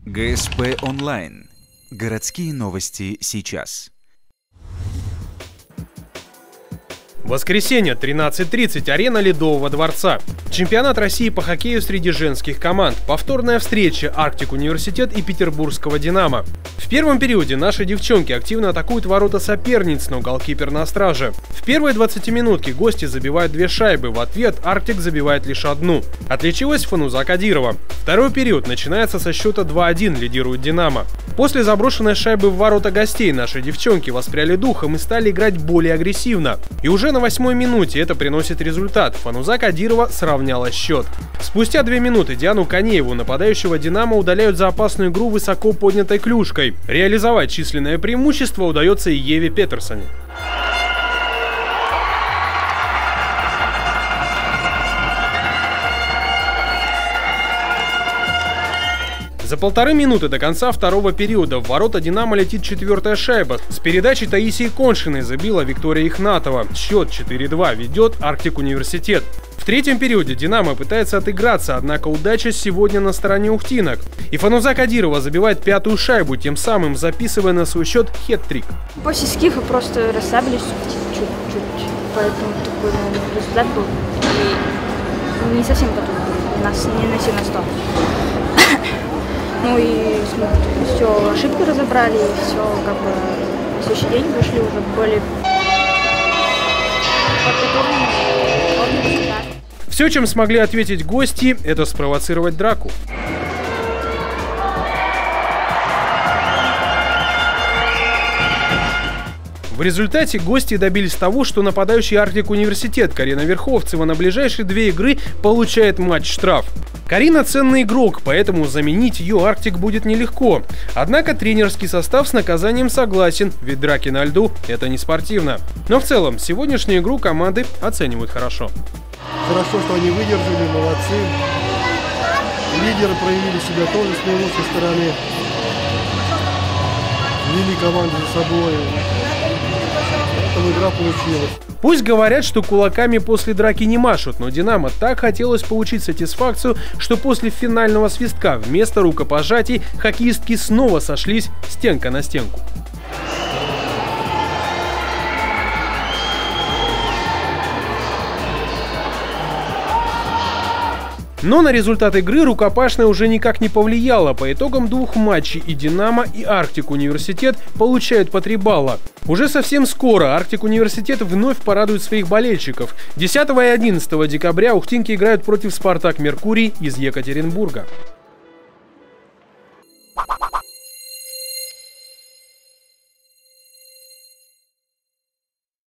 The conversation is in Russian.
ГСП онлайн. Городские новости сейчас. Воскресенье, 13:30, арена Ледового дворца. Чемпионат России по хоккею среди женских команд. Повторная встреча Арктик Университет и Петербургского Динамо. В первом периоде наши девчонки активно атакуют ворота соперниц, но голкипер на страже. В первые 20 минутки гости забивают 2 шайбы, в ответ Арктик забивает лишь 1. Отличилась Фануза Кадирова. Второй период начинается со счета 2-1, лидирует Динамо. После заброшенной шайбы в ворота гостей наши девчонки воспряли духом и стали играть более агрессивно. И уже на 8-й минуте это приносит результат. Фануза Кадирова сравняла счет. Спустя 2 минуты Диану Конееву, нападающего Динамо, удаляют за опасную игру высоко поднятой клюшкой. Реализовать численное преимущество удается и Еве Петерсоне. За 1,5 минуты до конца второго периода в ворота Динамо летит 4-я шайба. С передачи Таисии Коншиной забила Виктория Ихнатова. Счет 4-2 ведет Арктик Университет. В третьем периоде Динамо пытается отыграться, однако удача сегодня на стороне ухтинок. И Фануза Кадирова забивает 5-ю шайбу, тем самым записывая на свой счет хет-трик. После скифа просто расслабились чуть-чуть, поэтому такой результат был. И не совсем готов, не на 100. Ну и все, ошибки разобрали, и все, как бы на следующий день вышли уже более подготовленные результат. Все, чем смогли ответить гости, это спровоцировать драку. В результате гости добились того, что нападающий Арктик Университет Карина Верховцева на ближайшие 2 игры получает матч-штраф. Карина ценный игрок, поэтому заменить ее Арктик будет нелегко. Однако тренерский состав с наказанием согласен, ведь драки на льду – это не спортивно. Но в целом, сегодняшнюю игру команды оценивают хорошо. Хорошо, что они выдержали, молодцы. Лидеры проявили себя тоже с наилучшей стороны. Вели команду за собой. Поэтому игра получилась. Пусть говорят, что кулаками после драки не машут, но Динамо так хотелось получить сатисфакцию, что после финального свистка вместо рукопожатий хоккеистки снова сошлись стенка на стенку. Но на результат игры рукопашная уже никак не повлияла. По итогам 2 матчей и Динамо, и Арктик Университет получают по 3 балла. Уже совсем скоро Арктик Университет вновь порадует своих болельщиков. 10 и 11 декабря ухтинки играют против Спартак Меркурий из Екатеринбурга.